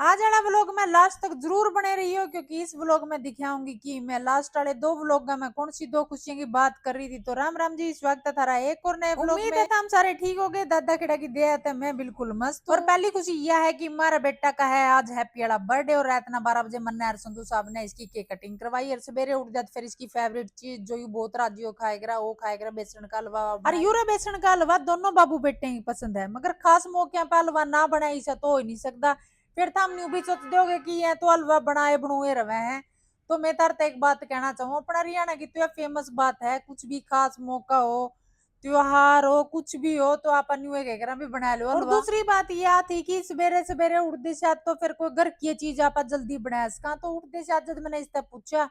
आज वाला व्लॉग में लास्ट तक जरूर बने रही हो, क्योंकि इस व्लॉग में दिखाऊंगी कि मैं लास्ट वाले दो व्लॉग में कौन सी दो खुशियों की बात कर रही थी। तो राम राम जी, स्वागत है थारा एक और नए व्लॉग में। उम्मीद है हम सारे ठीक हो गए। दादा खेड़ा की दया है मैं बिल्कुल मस्त। और पहली खुशी यह है कि हमारा बेटा का है आज हैप्पी वाला बर्थडे, और रात ना 12 बजे मन्ना और संधू साहब ने इसकी केक कटिंग करवाई। और सवेरे उठ जाते फिर इसकी फेवरेट चीज जो यू बहुत राजी हो खाएगा वो खाएगा बेसन का हलवा। और यूरा बेसन का हलवा दोनों बाबू बेटे ही पसंद है, मगर खास मौके पर हलवा ना बनाई से तो हो ही नहीं सकता। फिर तो हम भी सोच दोगे कि ये तो हलवा बनाए बनुए रवे हैं। तो मैं तार एक बात कहना चाहूँ, अपना हरियाणा की तो यह फेमस बात है, कुछ भी खास मौका हो, त्योहार हो, कुछ भी हो तो आप न्यू भी बना लो। और दूसरी बात यह थी कि सवेरे सवेरे उठते से तो फिर कोई घर की चीज आप जल्दी बना सका। तो उठते से जब मैंने इससे पूछा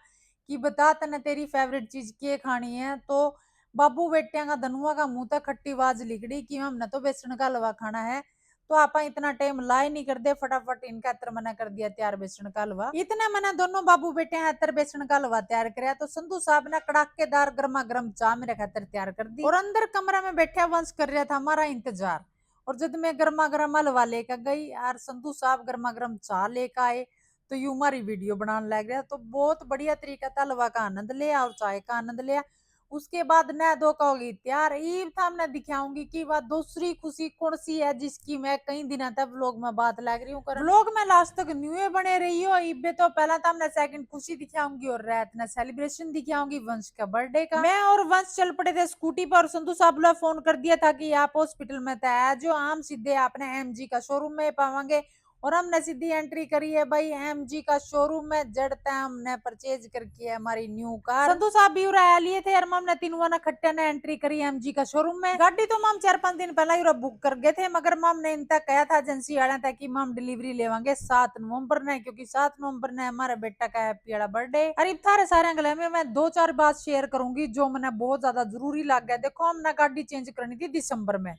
कि बता तने तेरी फेवरेट चीज क्या खानी है, तो बाबू बेटिया का धनुआ का मुंह तक खट्टी आवाज लिखड़ी कि हमने तो बेसन का हलवा खाना है। तो आप इतना टाइम लाए नहीं कर दे, फटाफट इनका अतर मना कर दिया तैयार बेसन का हलवा। इतना मना दोनों बाबू बेटे अतर बेसन का हलवा तैयार कराया। तो संधू साहब ने कड़ाकेदार गर्मा गर्म चाय मेरे खातर तैयार कर दी, और अंदर कमरा में बैठा वंश कर रहा था हमारा इंतजार। और जब मैं गर्मा गर्म हलवा लेकर गई और संधू साहब गर्मा गर्म चाय लेकर आए, तो यू हमारी वीडियो बनाने लग गया। तो बहुत बढ़िया तरीका था, हलवा का आनंद लिया और चाय का आनंद लिया। उसके बाद नया दो का होगी तैयार। ईब था मैं दिखाऊंगी कि बात दूसरी खुशी कौन सी है जिसकी मैं कई दिनों तक व्लॉग में बात लग रही हूँ। व्लॉग में लास्ट तक न्यू बने रही हो। इबे तो पहला था हमने सेकंड खुशी दिखाऊंगी और रात ने सेलिब्रेशन दिखाऊंगी वंश का बर्थडे का। मैं और वंश चल पड़े थे स्कूटी पर, और संधू साहब ने फोन कर दिया था कि आप हॉस्पिटल में था, जो आम सीधे आपने एमजी का शोरूम में पावांगे। और हमने सीधी एंट्री करी है भाई एमजी का शोरूम में, जड़ता हमने परचेज करके है हमारी न्यू कार। संधू साहब भी उरा लिए थे और हमने तीनों ना खट्टे ने एंट्री करी एमजी का शोरूम में। गाड़ी तो हम 4-5 दिन पहले ही बुक कर गए थे, मगर मम ने इनका कहा था एजेंसी वाले तक कि हम डिलीवरी लेवांगे 7 नवंबर ने, क्योंकि 7 नवंबर ने हमारे बेटा का हैप्पी वाला बर्थडे। अरे थारे सारे गले में मैं 2-4 बात शेयर करूंगी जो मैंने बहुत ज्यादा जरूरी लग गया। देखो हमने गाड़ी चेंज करनी थी दिसंबर में,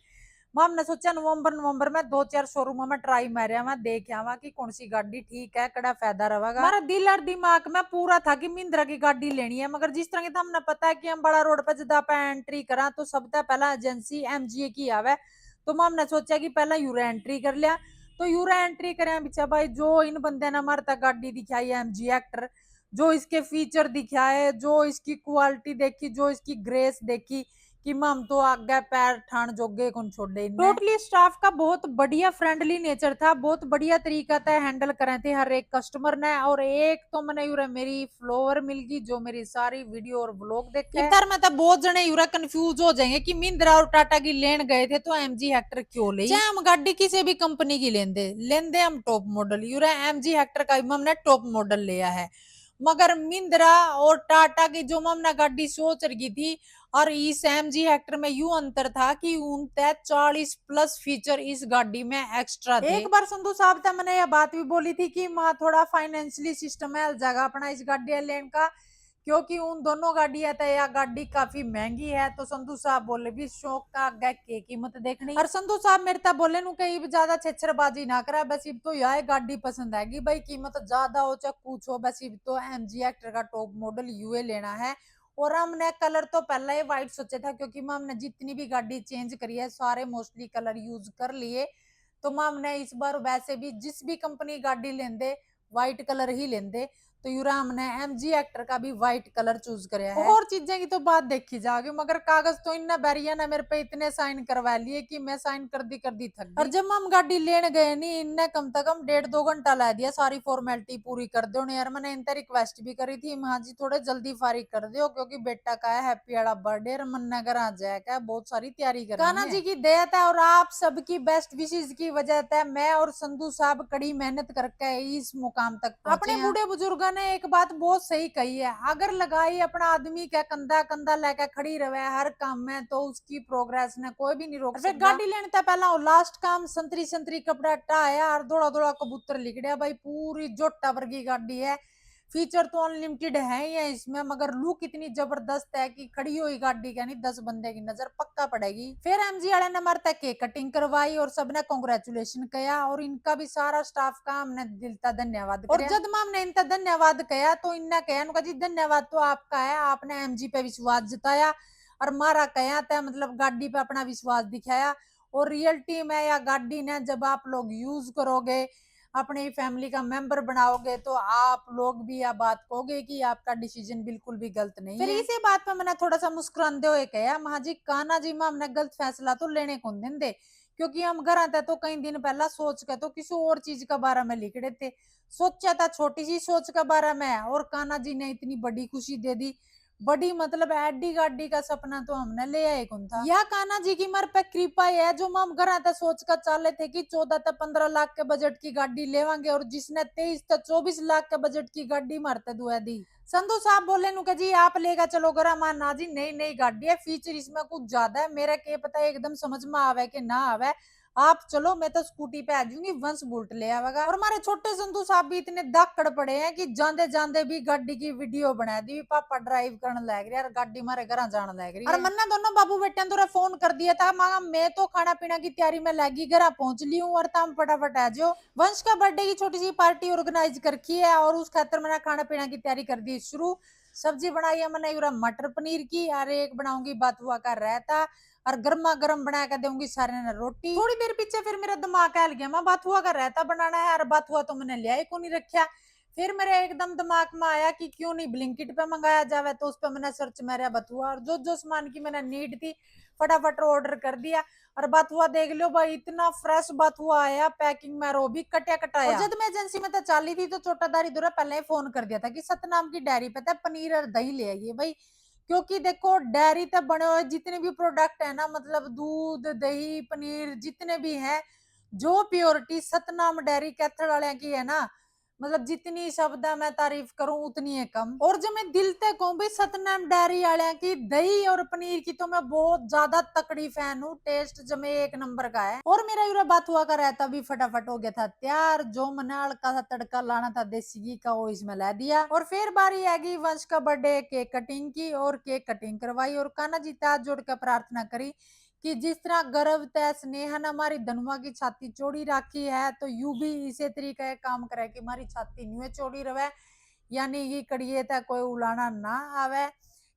हमने सोचा नवंबर में 2-4 शोरूम में ट्राई मारिया, मैं देख आवा कि कौन सी गाड़ी ठीक है, कड़ा फायदा रहेगा। हमारा दिल और दिमाग में पूरा था कि महिंद्रा की गाड़ी लेनी है, मगर जिस तरह की हमने पता है कि हम बड़ा रोड पे जब एंट्री करा तो सबसे पहला एजेंसी एमजीए की आवे। तो हमने सोचा कि पहला यूरा एंट्री कर लिया। तो यूरा एंट्री करें बिचा भाई, जो इन बंदे ने हमारे तक गाड़ी दिखाई है एमजी एक्टर, जो इसके फीचर दिखाए, जो इसकी क्वालिटी देखी, जो इसकी ग्रेस देखी, कि हम तो आगे पैर ठाण जोगे कौन छोड़े। टोटली स्टाफ का बहुत बढ़िया फ्रेंडली नेचर था, बहुत बढ़िया तरीका था हैंडल करे थे हर एक कस्टमर ने। और एक तो मैंने यूरा मेरी फ्लोवर मिल गई जो मेरी सारी वीडियो और ब्लॉग देखे। इधर में तो बहुत जने यूरा कंफ्यूज हो जाएंगे कि महिंद्रा और टाटा की लेन गए थे तो एमजी हेक्टर क्यों ली। चाहे हम गाड़ी किसी भी कंपनी की लेंदे लेंदे हम टॉप मॉडल, यूरा एमजी हेक्टर का हमने टॉप मॉडल लिया है। मगर महिंद्रा और टाटा की जो हमने गाड़ी सोच रही थी, और इस एमजी हेक्टर में यू अंतर था कि उन 40+ फीचर इस गाड़ी में एक्स्ट्रा थे। एक बार संधू साहब था मैंने यह बात भी बोली थी कि माँ थोड़ा फाइनेंशियली सिस्टम है जगह अपना इस गाड़ी लेने का, क्योंकि उन दोनों गाड़ी है तो यह गाड़ी काफी महंगी है। तो संधू साहब बोले भी शौक का आगे के कीमत देखनी। और संधू साहब मेरे तक बोले नु कहीं ज्यादा छेछरबाजी ना करा, बस इब तो यह गाड़ी पसंद आएगी भाई, कीमत ज्यादा हो चाहे कुछ हो, बस इब तो एमजी एक्टर का टॉप मॉडल यूए लेना है। और हमने कलर तो पहले ही व्हाइट सोचा था, क्योंकि हमने जितनी भी गाड़ी चेंज करी है सारे मोस्टली कलर यूज कर लिए। तो हमने इस बार वैसे भी जिस भी कंपनी गाड़ी लेंदे व्हाइट कलर ही लेंदे, तो यूरा हमने एमजी एक्टर का भी व्हाइट कलर चूज कराया है। और चीजें की तो बात देखी जाएगी, मगर कागज तो इन बैरिया ने मेरे पे इतने साइन करवा लिए कि मैं साइन कर दी थक गई। और जब हम गाड़ी लेने गए नहीं, इनने कम से कम 1.5-2 घंटा ला दिया सारी फॉर्मेलिटी पूरी कर दो। यार मैंने इनसे रिक्वेस्ट भी करी थी, हाँ जी थोड़े जल्दी फारिग कर दो, क्योंकि बेटा का है हैप्पी वाला बर्थडे, मन नगर आ जाएगा, बहुत सारी तैयारी करनी है। कान्हा जी की दया है और आप सबकी बेस्ट विशेष की वजह से मैं और संधू साहब कड़ी मेहनत करके इस मुकाम तक पहुंचे। अपने बूढ़े बुजुर्गों ने एक बात बहुत सही कही है, अगर लगाई अपना आदमी का कंधा कंधा लेकर खड़ी रहे हर काम में तो उसकी प्रोग्रेस ने कोई भी नहीं रोक सकता। गाड़ी लेने तक पहला लास्ट काम संतरी संतरी कपड़ा टाया और दौड़ा दौड़ा कबूतर लिख दिया भाई, पूरी जोटा वर्गी गाड़ी है। फीचर तो अनलिमिटेड है ही है इसमें, मगर लुक इतनी जबरदस्त है कि खड़ी हुई गाड़ी का नहीं 10 बंदे की नजर पक्का पड़ेगी। फिर एमजी वाले ने हमारे तक केक कटिंग करवाई और सबने कांग्रेचुलेशन किया, और इनका भी सारा स्टाफ का हमने दिल का धन्यवाद किया। और जब हमने इनका धन्यवाद किया तो इनने कहा जी धन्यवाद तो आपका है, आपने एमजी पे विश्वास जताया और मारा कहा था, मतलब गाड़ी पे अपना विश्वास दिखाया। और रियलिटी में या गाड़ी ने जब आप लोग यूज करोगे अपने फैमिली का मेंबर बनाओगे तो आप लोग भी यह बात कहोगे कि आपका डिसीजन बिल्कुल भी गलत नहीं है। फिर इसी बात पे मैंने थोड़ा सा मुस्कुराते हुए कहा, माँ जी कान्हा जी में हमने गलत फैसला तो लेने को नहीं दे, क्योंकि हम घर आते तो कई दिन पहला सोच के तो किसी और चीज के बारे में लिख रहे थे, सोचा था छोटी सी सोच के बारे में, और कान्हा जी ने इतनी बड़ी खुशी दे दी। बड़ी मतलब एडी गाड़ी का सपना तो हमने ले आए कौन था। या कान्हा जी की मर पे कृपा है जो हम घर आते सोच कर चाले थे कि 14 से 15 लाख के बजट की गाड़ी लेवांगे, और जिसने 23 से 24 लाख के बजट की गाड़ी मारते दुआ दी। संधू साहब बोले नु के जी आप लेगा चलो गरा, मान ना जी नई नई गाड़ी है, फीचर इसमें कुछ ज्यादा है, मेरा क्या पता एकदम समझ में आवे कि ना आवे, आप चलो मैं तो स्कूटी पे आ जाऊंगी, वंश बुलेट ले आवेगा। और हमारे छोटे संधू साहब भी इतने दाकड़ पड़े हैं कि जांदे जांदे भी गाड़ी की वीडियो बना दी, पापा ड्राइव करने लग रही है, गाड़ी मारे घर जाने लग रही है। और मन्ना दोनों बाबू बेटे तो फोन कर दिया था, मांगा मैं तो खाना पीना की तैयारी में लगी, घर पहुंच ली हूँ और तुम फटाफट आ जाओ। वंश का बर्थडे की छोटी सी पार्टी ऑर्गेनाइज कर रखी है और उस खातर मैंने खाना पीना की तैयारी कर दी शुरू। सब्जी बनाई है मैंने मटर पनीर की, और एक बनाऊंगी बथुआ का रायता, और गर्मा गर्म बना के दूंगी सारे ने रोटी। थोड़ी देर पीछे फिर मेरा दिमाग हिल गया, मैं बथुआ का रायता बनाना है, और बथुआ तो मैंने लिया ही को नहीं रखा। फिर मेरे एकदम दिमाग में आया कि क्यों नहीं ब्लिंकिट पे मंगाया जावे, तो उस पर मैंने सर्च मारा बथुआ, और जो जो सामान की मैंने नीड थी फटाफट ऑर्डर कर दिया। और बथुआ देख लो भाई, इतना फ्रेश बथुआ आया, पैकिंग में रो भी कटिया कटाया। और जब मैं एजेंसी में तो चाली थी तो छोटादारी दूरा पहले ही फोन कर दिया था कि सतनाम की डेयरी पे था पनीर और दही ले आइए भाई, क्योंकि देखो डेयरी तक बने हुए जितने भी प्रोडक्ट है ना, मतलब दूध दही पनीर जितने भी हैं, जो प्योरिटी सतनाम डेयरी कैथल वाले की है ना, मतलब जितनी शब्द है मैं तारीफ करूं उतनी है कम। और जो मैं दिल से कहूं भी सतनाम डेयरी वाले की दही और पनीर की तो मैं बहुत ज्यादा तकड़ी फैन हूँ, टेस्ट जमे एक नंबर का है। और मेरा यूरा बात हुआ का रहता भी फटाफट हो गया था तैयार, जो मैंने हल्का सा तड़का लाना था देसी घी का वो इसमें ला दिया। और फिर बारी आ गई वंश का बर्थडे केक कटिंग की, और केक कटिंग करवाई, और कान्हा जी हाथ जोड़ कर प्रार्थना करी कि जिस तरह गर्व तय स्नेह ने हमारी धनुआ की छाती चौड़ी रखी है, तो यू भी इसी तरीके का काम करे कि हमारी छाती न्यू चौड़ी रहे, यानी कि कड़िए तक कोई उलाना ना आवे।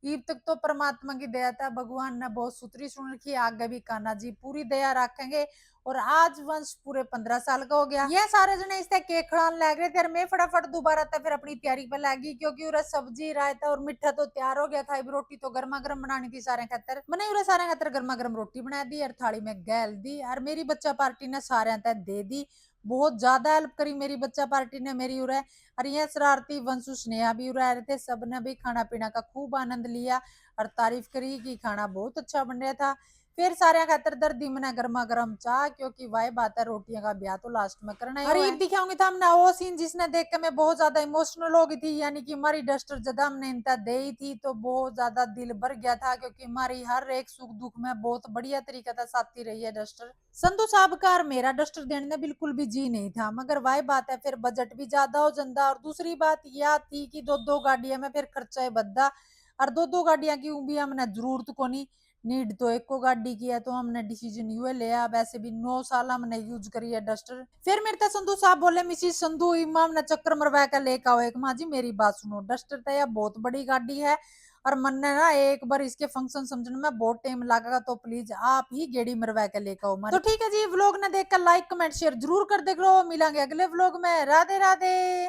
ईब तक तो परमात्मा की दया था, भगवान ने बहुत सुथरी सुन रखी, आगे भी कान्हा जी पूरी दया रखेंगे। और आज वंश पूरे 15 साल का हो गया। ये सारे जने इससे केक खिलाने लग रहे थे, और मैं फटाफट दोबारा था फिर अपनी तैयारी पे लगी, क्योंकि उरा सब्जी रायता और मिठा तो तैयार हो गया था, अब रोटी तो गर्मा गर्म बनानी थी सारे खातर। मैंने उरा सारे खातर गर्मा गर्म रोटी बना दी और थाली में गैल दी, और मेरी बच्चा पार्टी ने सारे तक दे दी, बहुत ज्यादा हेल्प करी मेरी बच्चा पार्टी ने मेरी उरा। और यह शरारती वंशु स्नेहा भी उरा रहे थे, सबने भी खाना पीना का खूब आनंद लिया और तारीफ करी कि खाना बहुत अच्छा बन रहा था। फिर सारे खातर दर्दी मना गर्मा गर्म चाह, क्योंकि वही बात है रोटियां का ब्याह तो लास्ट में करना है। गरीब दिखाऊंगी था हमने वो सीन जिसने देख के मैं बहुत ज्यादा इमोशनल हो गई थी, यानी कि हमारी डस्टर जदा हमने इनता दे थी तो बहुत ज्यादा दिल भर गया था, क्योंकि हमारी हर एक सुख दुख में बहुत बढ़िया तरीके से साथी रही है डस्टर। संधू साहब का मेरा डस्टर देने में बिल्कुल भी जी नहीं था, मगर वही बात है फिर बजट भी ज्यादा हो जाता, और दूसरी बात यह थी कि दो दो गाड़ियां में फिर खर्चा है बद्दा, और दो दो गाड़ियां की भी हमने जरूरत को नहीं, नीड तो एक को गाड़ी की है, तो हमने डिसीजन यूए लिया। वैसे भी 9 साल हमने यूज करी है डस्टर। फिर मेरे तो संधू साहब बोले मिसिस संधू इमाम ने चक्कर मरवा कर लेकर आओ एक, माँ जी मेरी बात सुनो, डस्टर तो यह बहुत बड़ी गाड़ी है, और मन ने ना एक बार इसके फंक्शन समझने में बहुत टाइम लगेगा, तो प्लीज आप ही गेड़ी मरवा के लेकर आओ। तो ठीक है जी, व्लॉग ने देखकर लाइक कमेंट शेयर जरूर कर दे करो, मिलेंगे अगले व्लॉग में, राधे राधे।